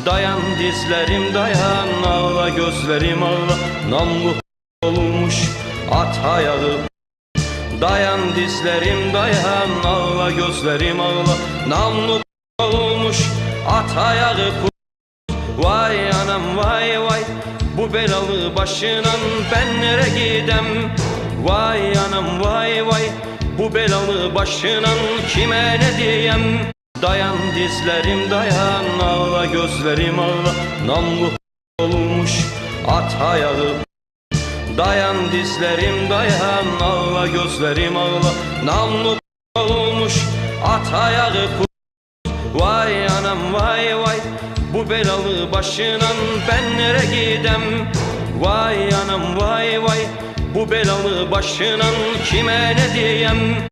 Dayan dizlerim dayan, ağla gözlerim ağla. Namlu olmuş at ayağı. Dayan dizlerim dayan, ağla gözlerim ağla. Namlu olmuş at ayağı. Vay anam vay vay, bu belalı başınan ben nere gidem? Vay anam vay vay, bu belalı başınan kime ne diyem? Dayan dizlerim dayan, ağla gözlerim ağla. Namlu olmuş at ayağı. Dayan dizlerim dayan, ağla gözlerim ağla. Namlu olmuş at ayağı. Vay anam vay vay, bu belalı başınan ben nere gidem? Vay anam vay vay, bu belalı başınan kime ne diyem?